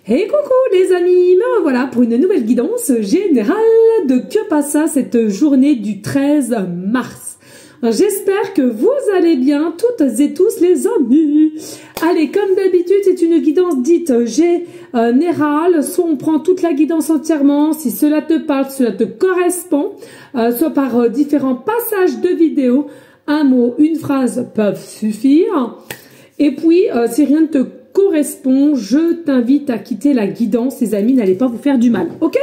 Et coucou les amis, me revoilà pour une nouvelle guidance générale de que passa cette journée du 13 mars. J'espère que vous allez bien toutes et tous les amis. Allez, comme d'habitude, c'est une guidance dite générale. Soit on prend toute la guidance entièrement, si cela te parle, si cela te correspond, soit par différents passages de vidéo. Un mot, une phrase peuvent suffire. Et puis, si rien ne te correspond, je t'invite à quitter la guidance, les amis, n'allez pas vous faire du mal, ok?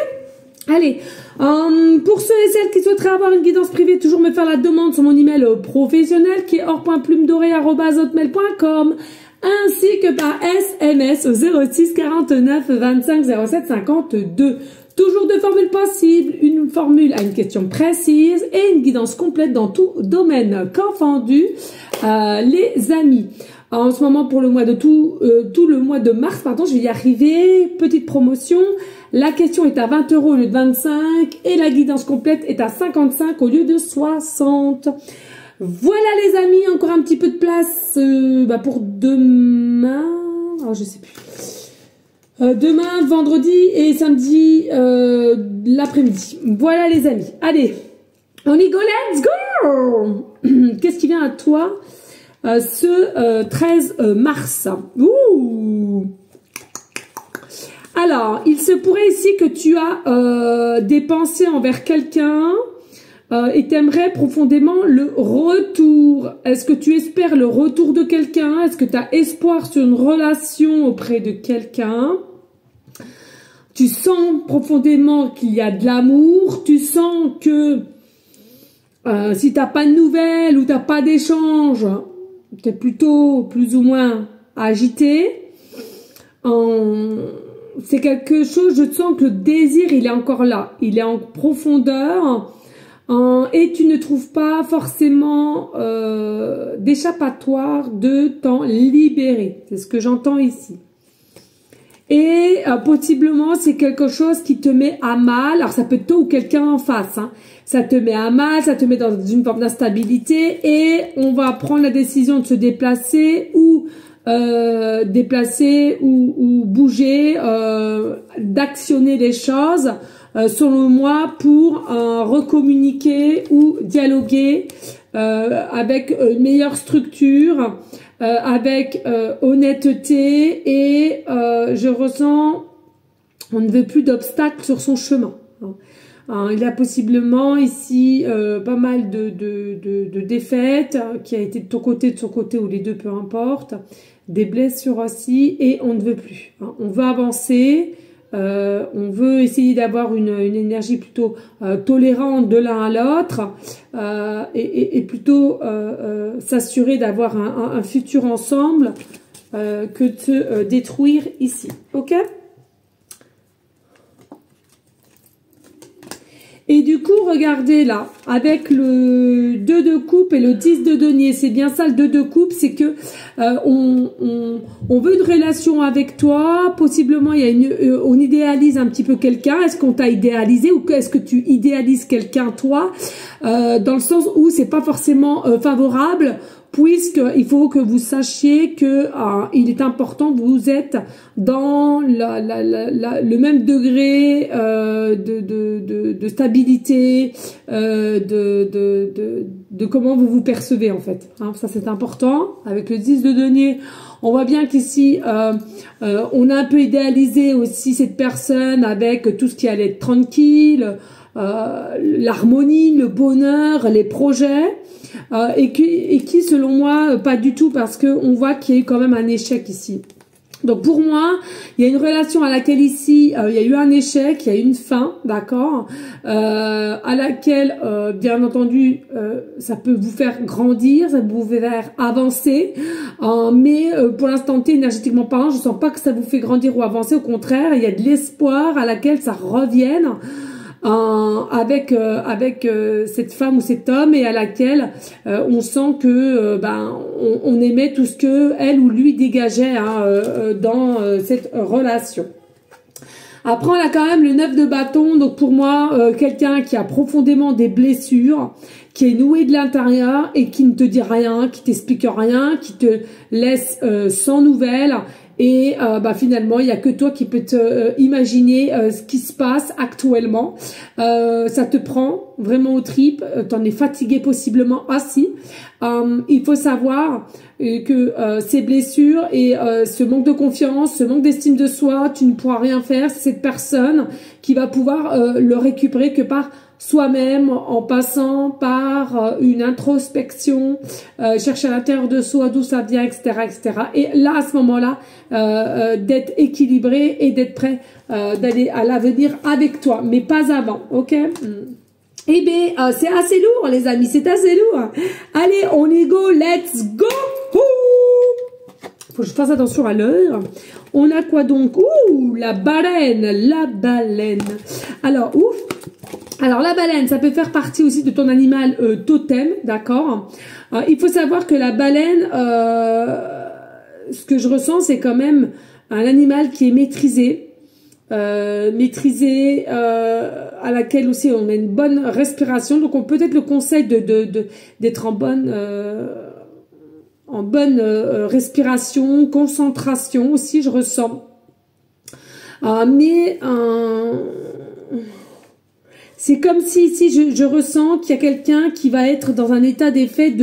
Allez, pour ceux et celles qui souhaiteraient avoir une guidance privée, toujours me faire la demande sur mon email professionnel qui est or.plumedorée@hotmail.com ainsi que par SMS au 06 49 25 07 52. Toujours deux formules possibles, une formule à une question précise et une guidance complète dans tout domaine confondu, les amis. En ce moment, pour le mois de tout le mois de mars, pardon, je vais y arriver. Petite promotion. La question est à 20 € au lieu de 25 et la guidance complète est à 55 au lieu de 60. Voilà les amis, encore un petit peu de place pour demain. Alors, je sais plus. Demain, vendredi et samedi l'après-midi. Voilà les amis. Allez, on y go, let's go. Qu'est-ce qui vient à toi ce 13 mars. Ouh. Alors, il se pourrait ici que tu as des pensées envers quelqu'un et t'aimerais profondément le retour. Est-ce que tu espères le retour de quelqu'un? Est-ce que tu as espoir sur une relation auprès de quelqu'un? Tu sens profondément qu'il y a de l'amour. Tu sens que si tu n'as pas de nouvelles ou tu n'as pas d'échange, tu es plutôt plus ou moins agité. C'est quelque chose, je sens que le désir, il est encore là. Il est en profondeur. Et tu ne trouves pas forcément d'échappatoire de t'en libérer. C'est ce que j'entends ici. Et possiblement, c'est quelque chose qui te met à mal. Alors, ça peut être toi ou quelqu'un en face. Hein. Ça te met à mal, ça te met dans une forme d'instabilité. Et on va prendre la décision de se déplacer ou bouger, d'actionner les choses, selon moi, pour recommuniquer ou dialoguer avec une meilleure structure, avec honnêteté et je ressens on ne veut plus d'obstacles sur son chemin. Il y a possiblement ici pas mal de défaites qui a été de ton côté, de son côté ou les deux, peu importe, des blessures aussi et on ne veut plus. On veut avancer, on veut essayer d'avoir une énergie plutôt tolérante de l'un à l'autre et plutôt s'assurer d'avoir un futur ensemble que de se détruire ici. Ok ? Et du coup, regardez là, avec le 2 de coupe et le 10 de denier, c'est bien ça le 2 de coupe, c'est que on veut une relation avec toi, possiblement il y a on idéalise un petit peu quelqu'un, est-ce qu'on t'a idéalisé ou est-ce que tu idéalises quelqu'un toi, dans le sens où c'est pas forcément favorable, puisqu'il faut que vous sachiez que il est important que vous êtes dans le même degré de stabilité, de comment vous vous percevez en fait. Ça c'est important. Avec le 10 de denier, on voit bien qu'ici on a un peu idéalisé aussi cette personne avec tout ce qui allait être tranquille, l'harmonie, le bonheur, les projets. Et qui selon moi pas du tout, parce que on voit qu'il y a eu quand même un échec ici. Donc pour moi, il y a une relation à laquelle ici il y a eu un échec, il y a eu une fin, d'accord, à laquelle bien entendu ça peut vous faire grandir, ça peut vous faire avancer, mais pour l'instant T, énergétiquement parlant, je sens pas que ça vous fait grandir ou avancer, au contraire, il y a de l'espoir à laquelle ça revienne. Avec cette femme ou cet homme et à laquelle on sent que on aimait tout ce que elle ou lui dégageait dans cette relation. Après, on a quand même le 9 de bâton. Donc pour moi, quelqu'un qui a profondément des blessures, qui est noué de l'intérieur et qui ne te dit rien, qui t'explique rien, qui te laisse sans nouvelles et finalement il y a que toi qui peux te imaginer ce qui se passe actuellement. Ça te prend vraiment aux tripes, t'en es fatigué possiblement assis. Il faut savoir que ces blessures et ce manque de confiance, ce manque d'estime de soi, tu ne pourras rien faire. C'est cette personne qui va pouvoir le récupérer que par soi-même, en passant par une introspection, chercher à l'intérieur de soi d'où ça vient, etc., etc. Et là, à ce moment-là, d'être équilibré et d'être prêt d'aller à l'avenir avec toi, mais pas avant, ok? Eh bien, c'est assez lourd, les amis, c'est assez lourd. Allez, on y go, let's go! Faut que je fasse attention à l'heure. On a quoi donc? Ouh, la baleine, la baleine. Alors, ouf. Alors, la baleine, ça peut faire partie aussi de ton animal totem, d'accord? Il faut savoir que la baleine, ce que je ressens, c'est quand même un animal qui est maîtrisé, à laquelle aussi on a une bonne respiration. Donc, on peut-être le conseil d'être en bonne respiration, concentration aussi, je ressens. C'est comme si ici je ressens qu'il y a quelqu'un qui va être dans un état d'effet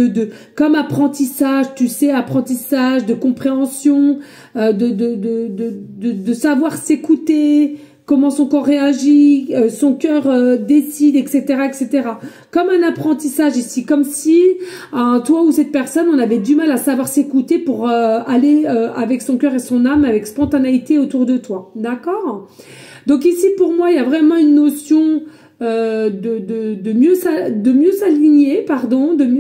comme apprentissage, tu sais, apprentissage de compréhension, de savoir s'écouter, comment son corps réagit, son cœur décide, etc., etc. Comme un apprentissage ici, comme si toi ou cette personne, on avait du mal à savoir s'écouter pour aller avec son cœur et son âme, avec spontanéité autour de toi, d'accord? Donc ici, pour moi, il y a vraiment une notion de mieux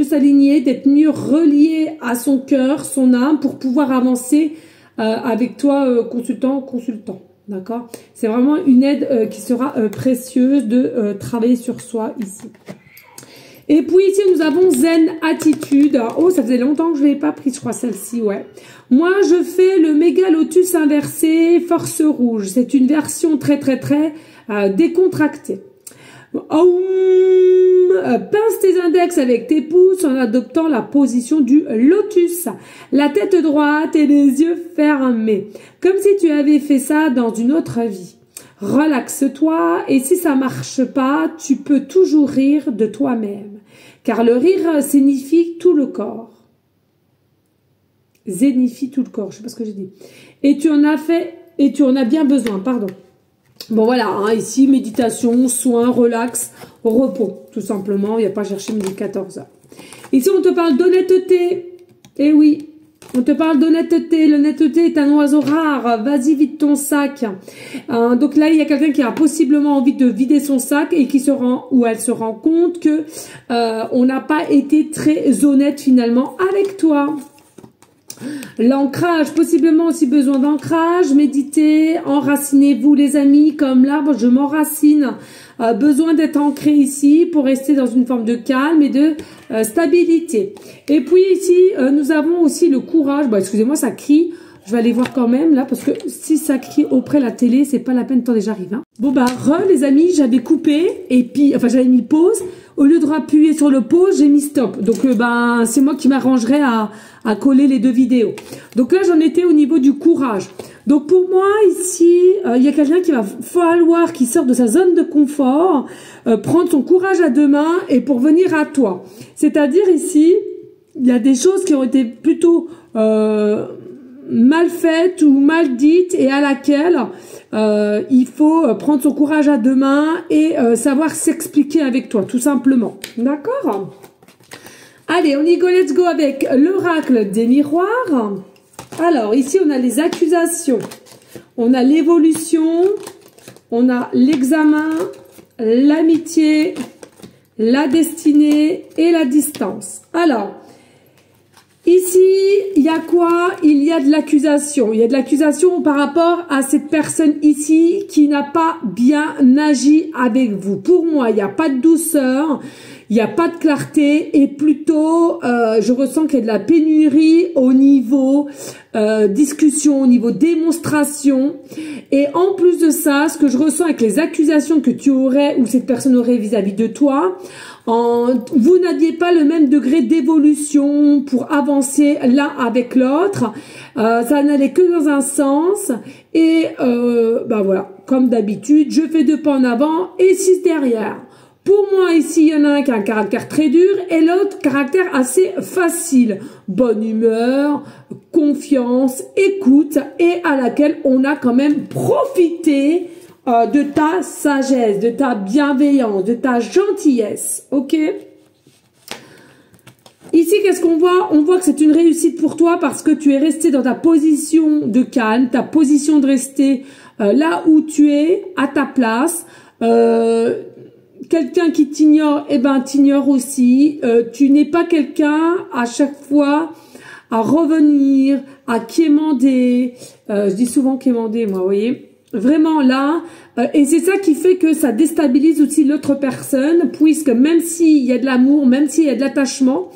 s'aligner, d'être mieux relié à son cœur, son âme, pour pouvoir avancer avec toi, consultant. D'accord? C'est vraiment une aide qui sera précieuse de travailler sur soi ici. Et puis ici, nous avons Zen Attitude. Oh, ça faisait longtemps que je ne l'ai pas prise, je crois, celle-ci, ouais. Moi, je fais le méga lotus inversé, force rouge. C'est une version très décontractée. Pince tes index avec tes pouces en adoptant la position du lotus. La tête droite et les yeux fermés. Comme si tu avais fait ça dans une autre vie. Relaxe-toi et si ça marche pas, tu peux toujours rire de toi-même. Car le rire signifie tout le corps. Zénifie tout le corps, je sais pas ce que j'ai dit. Et tu en as bien besoin, pardon. Bon voilà, hein, ici, méditation, soin, relax, repos, tout simplement. Il n'y a pas à chercher midi 14 heures. Ici, on te parle d'honnêteté. Eh oui, on te parle d'honnêteté. L'honnêteté est un oiseau rare. Vas-y, vide ton sac. Donc là, il y a quelqu'un qui a possiblement envie de vider son sac et qui elle se rend compte que on n'a pas été très honnête finalement avec toi. L'ancrage, possiblement aussi besoin d'ancrage, méditez, enracinez-vous les amis, comme l'arbre, je m'enracine. Besoin d'être ancré ici pour rester dans une forme de calme et de stabilité. Et puis ici, nous avons aussi le courage. Bon, excusez-moi, ça crie. Je vais aller voir quand même là, parce que si ça crie auprès de la télé, c'est pas la peine, attendez, j'arrive. Hein. Bon les amis, j'avais coupé, et puis, j'avais mis pause. Au lieu de rappuyer sur le pause, j'ai mis stop. Donc c'est moi qui m'arrangerai à coller les deux vidéos. Donc là, j'en étais au niveau du courage. Donc pour moi, ici, il y a quelqu'un qui va falloir qu'il sorte de sa zone de confort, prendre son courage à deux mains et pour venir à toi. C'est-à-dire ici, il y a des choses qui ont été plutôt mal faites ou mal dites et à laquelle il faut prendre son courage à deux mains et savoir s'expliquer avec toi, tout simplement. D'accord? Allez, on y go, let's go avec l'oracle des miroirs. Alors, ici, on a les accusations, on a l'évolution, on a l'examen, l'amitié, la destinée et la distance. Alors, ici, il y a quoi? Il y a de l'accusation. Il y a de l'accusation par rapport à cette personne ici qui n'a pas bien agi avec vous. Pour moi, il n'y a pas de douceur, il n'y a pas de clarté et plutôt, je ressens qu'il y a de la pénurie au niveau discussion, au niveau démonstration. Et en plus de ça, ce que je ressens avec les accusations que tu aurais ou cette personne aurait vis-à-vis de toi, vous n'aviez pas le même degré d'évolution pour avancer l'un avec l'autre. Ça n'allait que dans un sens. Et bah voilà, comme d'habitude, je fais 2 pas en avant et 6 derrière. Pour moi, ici, il y en a un qui a un caractère très dur et l'autre, caractère assez facile. Bonne humeur, confiance, écoute et à laquelle on a quand même profité de ta sagesse, de ta bienveillance, de ta gentillesse. Ok? Ici, qu'est-ce qu'on voit? On voit que c'est une réussite pour toi parce que tu es resté dans ta position de calme, ta position de rester là où tu es, à ta place. Quelqu'un qui t'ignore, eh ben, t'ignore aussi. Tu n'es pas quelqu'un à chaque fois à revenir, à quémander. Je dis souvent quémander, moi, vous voyez. Vraiment là, et c'est ça qui fait que ça déstabilise aussi l'autre personne, puisque même s'il y a de l'amour, même s'il y a de l'attachement,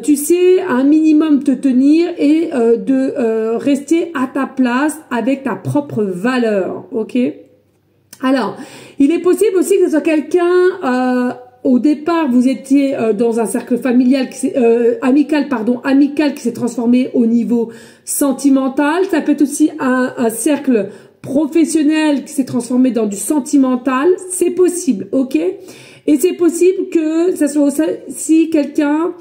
tu sais un minimum te tenir et de rester à ta place avec ta propre valeur, ok? Alors, il est possible aussi que ce soit quelqu'un, au départ, vous étiez dans un cercle familial, amical qui s'est transformé au niveau sentimental. Ça peut être aussi un cercle professionnel qui s'est transformé dans du sentimental, c'est possible, ok? Et c'est possible que ça soit aussi quelqu'un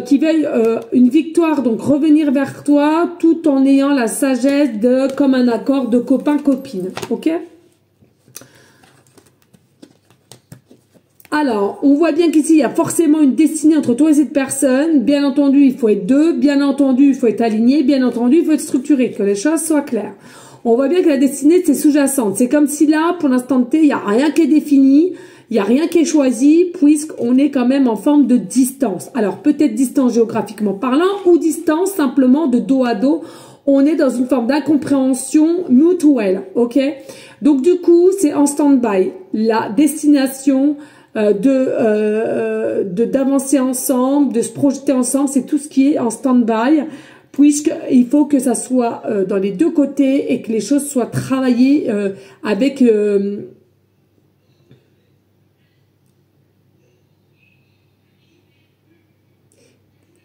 qui veuille une victoire, donc revenir vers toi, tout en ayant la sagesse de, comme un accord de copain-copine, ok? Alors, on voit bien qu'ici, il y a forcément une destinée entre toi et cette personne. Bien entendu, il faut être deux. Bien entendu, il faut être aligné. Bien entendu, il faut être structuré, que les choses soient claires. On voit bien que la destinée, c'est sous-jacente. C'est comme si là, pour l'instant T, il n'y a rien qui est défini, il n'y a rien qui est choisi, puisqu'on est quand même en forme de distance. Alors, peut-être distance géographiquement parlant, ou distance simplement de dos à dos. On est dans une forme d'incompréhension mutuelle, ok? Donc, du coup, c'est en stand-by. La destination d'avancer ensemble, de se projeter ensemble, c'est tout ce qui est en stand-by, puisqu'il faut que ça soit dans les deux côtés et que les choses soient travaillées avec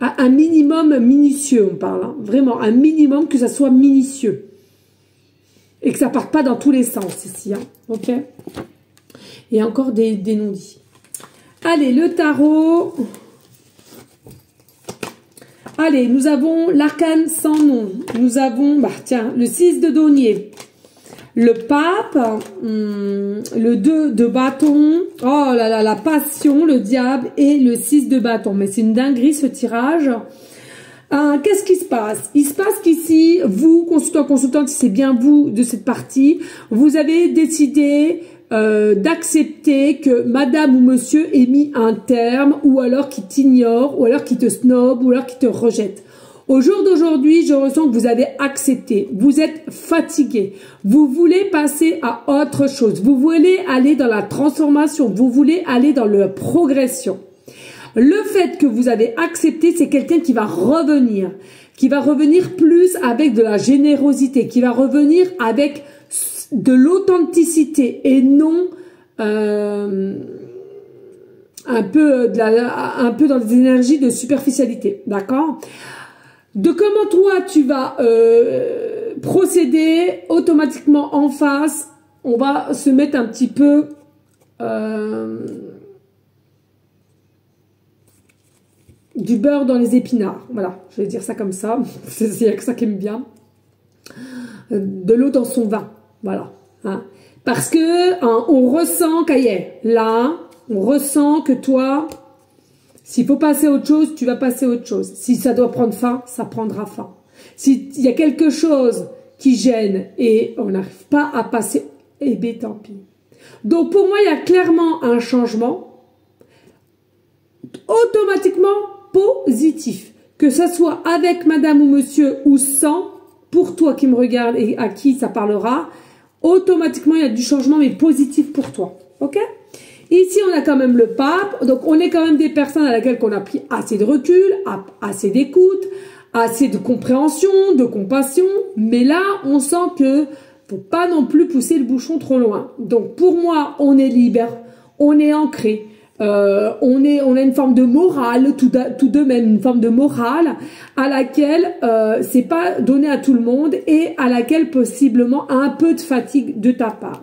un minimum minutieux, on parle, hein, vraiment un minimum, que ça soit minutieux et que ça parte pas dans tous les sens ici, hein, ok? Et encore des non-dits. Allez, le tarot. Allez, nous avons l'arcane sans nom. Nous avons, bah tiens, le 6 de denier. Le pape, le 2 de bâton. Oh là là, la passion, le diable et le 6 de bâton. Mais c'est une dinguerie ce tirage. Qu'est-ce qui se passe? Il se passe qu'ici, vous, consultante, si c'est bien vous de cette partie, vous avez décidé d'accepter que madame ou monsieur ait mis un terme, ou alors qu'il t'ignore, ou alors qu'il te snob, ou alors qu'il te rejette. Au jour d'aujourd'hui, je ressens que vous avez accepté, vous êtes fatigué, vous voulez passer à autre chose, vous voulez aller dans la transformation, vous voulez aller dans la progression. Le fait que vous avez accepté, c'est quelqu'un qui va revenir plus avec de la générosité, qui va revenir avec de l'authenticité et non un peu dans des énergies de superficialité, d'accord? De comment toi tu vas procéder automatiquement en face, on va se mettre un petit peu du beurre dans les épinards, voilà, je vais dire ça comme ça, c'est ça qui aime bien, de l'eau dans son vin. Voilà, hein. Parce que on ressent là, on ressent que toi, s'il faut passer à autre chose, tu vas passer à autre chose. Si ça doit prendre fin, ça prendra fin. S'il y a quelque chose qui gêne et on n'arrive pas à passer, eh bien tant pis. Donc pour moi, il y a clairement un changement automatiquement positif. Que ça soit avec madame ou monsieur ou sans, pour toi qui me regarde et à qui ça parlera, automatiquement, il y a du changement, mais positif pour toi. Ok? Ici, on a quand même le pape. Donc, on est quand même des personnes à laquelle on a pris assez de recul, assez d'écoute, assez de compréhension, de compassion. Mais là, on sent que faut pas non plus pousser le bouchon trop loin. Donc, pour moi, on est libre, on est ancré. on a une forme de morale, tout de même une forme de morale à laquelle c'est pas donné à tout le monde et à laquelle possiblement un peu de fatigue de ta part.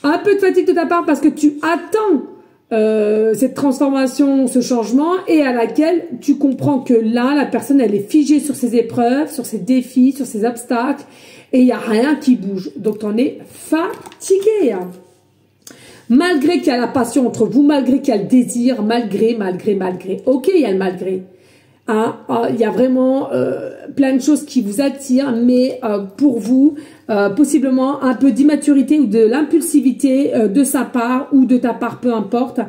Un peu de fatigue de ta part parce que tu attends cette transformation, ce changement et à laquelle tu comprends que là, la personne, elle est figée sur ses épreuves, sur ses défis, sur ses obstacles et il n'y a rien qui bouge. Donc, tu en es fatigué. Malgré qu'il y a la passion entre vous, malgré qu'il y a le désir, malgré. Ok, il y a le malgré. Hein, il y a vraiment plein de choses qui vous attirent, mais pour vous, possiblement un peu d'immaturité ou de l'impulsivité de sa part ou de ta part, peu importe,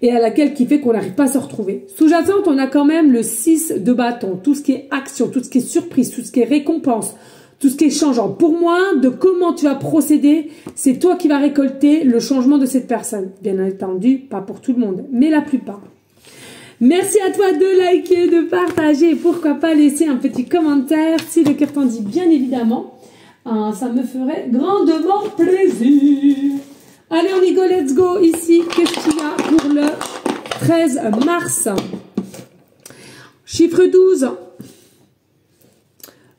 et à laquelle qui fait qu'on n'arrive pas à se retrouver. Sous-jacente, on a quand même le 6 de bâton, tout ce qui est action, tout ce qui est surprise, tout ce qui est récompense, tout ce qui est changeant. Pour moi, de comment tu vas procéder, c'est toi qui vas récolter le changement de cette personne. Bien entendu, pas pour tout le monde, mais la plupart. Merci à toi de liker, de partager et pourquoi pas laisser un petit commentaire si le cœur t'en dit, bien évidemment. Ça me ferait grandement plaisir. Allez, on y go, let's go. Ici, qu'est-ce qu'il y a pour le 13 mars? Chiffre 12.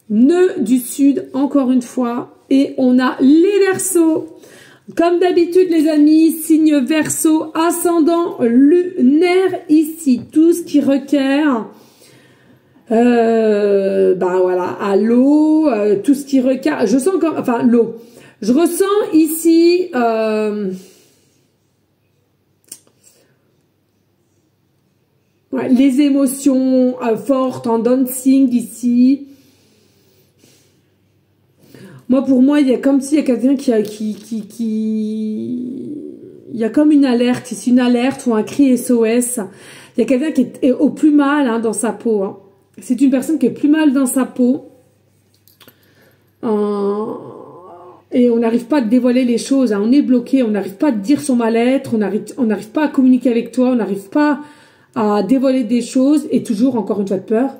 Nœud du sud, encore une fois. Et on a les Verseaux. Comme d'habitude, les amis, signe Verseau, ascendant lunaire ici. Tout ce qui requiert, voilà, à l'eau, tout ce qui requiert, je sens comme, enfin, l'eau. Je ressens ici, ouais, les émotions fortes en dancing ici. Moi, pour moi, il y a comme s'il y a quelqu'un il y a comme une alerte, c'est une alerte ou un cri SOS. Il y a quelqu'un qui est au plus mal dans sa peau. Hein. C'est une personne qui est plus mal dans sa peau. Et on n'arrive pas à dévoiler les choses. Hein. On est bloqué, on n'arrive pas à dire son mal-être, on n'arrive pas à communiquer avec toi, on n'arrive pas à dévoiler des choses. Et toujours, encore une fois, de peur.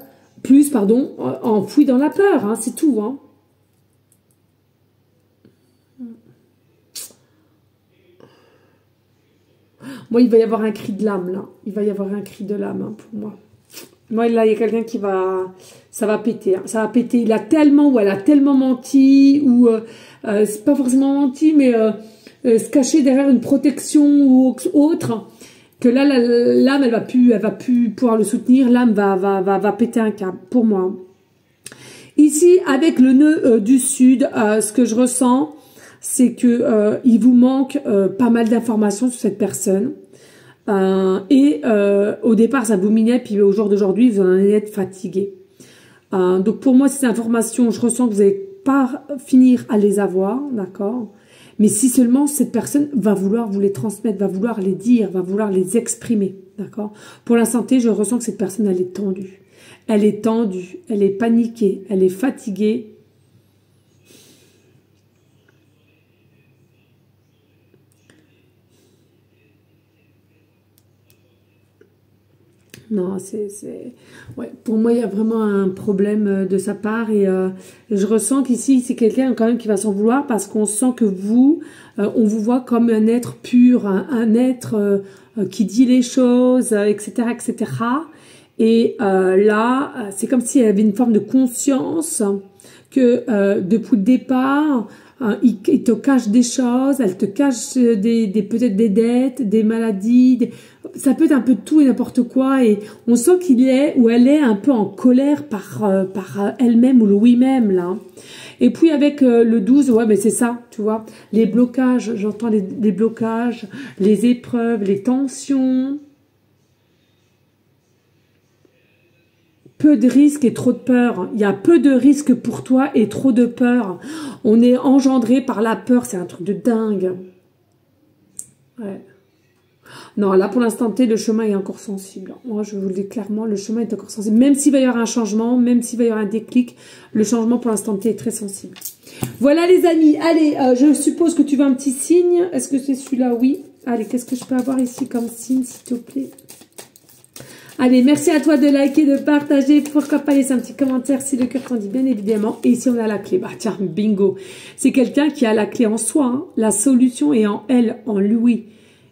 Enfoui dans la peur, hein, c'est tout. Hein. Moi, il va y avoir un cri de l'âme, là. Il va y avoir un cri de l'âme, hein, pour moi. Moi, là, il y a quelqu'un qui va... Ça va péter, hein. Ça va péter. Il a tellement, ou elle a tellement menti, ou... c'est pas forcément menti, mais se cacher derrière une protection ou autre, que là, l'âme, elle va plus pouvoir le soutenir. L'âme va péter un câble, pour moi. Ici, avec le nœud du sud, ce que je ressens, c'est que il vous manque pas mal d'informations sur cette personne. Au départ, ça vous minait, puis au jour d'aujourd'hui, vous en allez être fatigué. Donc pour moi, ces informations, je ressens que vous n'allez pas finir à les avoir, d'accord? Mais si seulement cette personne va vouloir vous les transmettre, va vouloir les dire, va vouloir les exprimer, d'accord? Pour la santé, je ressens que cette personne, elle est tendue. Elle est tendue, elle est paniquée, elle est fatiguée. Non, ouais, pour moi, il y a vraiment un problème de sa part et je ressens qu'ici, c'est quelqu'un quand même qui va s'en vouloir parce qu'on sent que vous, on vous voit comme un être pur, un être qui dit les choses, etc., etc. Et là, c'est comme si elle avait une forme de conscience que depuis le départ, il te cache des choses, elle te cache peut-être des dettes, des maladies, ça peut être un peu de tout et n'importe quoi. Et on sent qu'il est ou elle est un peu en colère par elle-même ou lui-même là. Et puis avec le 12, ouais, mais c'est ça, tu vois, les blocages, j'entends les blocages, les épreuves, les tensions. Peu de risques et trop de peur. Il y a peu de risques pour toi et trop de peur. On est engendré par la peur. C'est un truc de dingue. Ouais. Non, là, pour l'instant T, le chemin est encore sensible. Moi, je vous le dis clairement, le chemin est encore sensible. Même s'il va y avoir un changement, même s'il va y avoir un déclic, le changement pour l'instant T est très sensible. Voilà, les amis. Allez, je suppose que tu veux un petit signe. Est-ce que c'est celui-là? Oui. Allez, qu'est-ce que je peux avoir ici comme signe, s'il te plaît? Allez, merci à toi de liker, de partager. Pourquoi pas laisser un petit commentaire si le cœur t'en dit, bien évidemment. Et ici, on a la clé. Bah tiens, bingo. C'est quelqu'un qui a la clé en soi. Hein. La solution est en elle, en lui.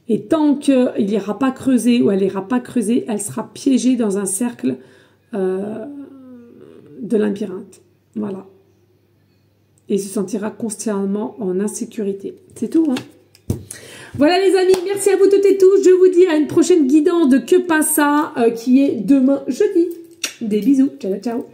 Et tant qu'il n'ira pas creuser ou elle n'ira pas creuser, elle sera piégée dans un cercle de labyrinthe. Voilà. Et se sentira constamment en insécurité. C'est tout, hein. Voilà les amis, merci à vous toutes et tous. Je vous dis à une prochaine guidance de Que Passa qui est demain jeudi. Des bisous, ciao ciao.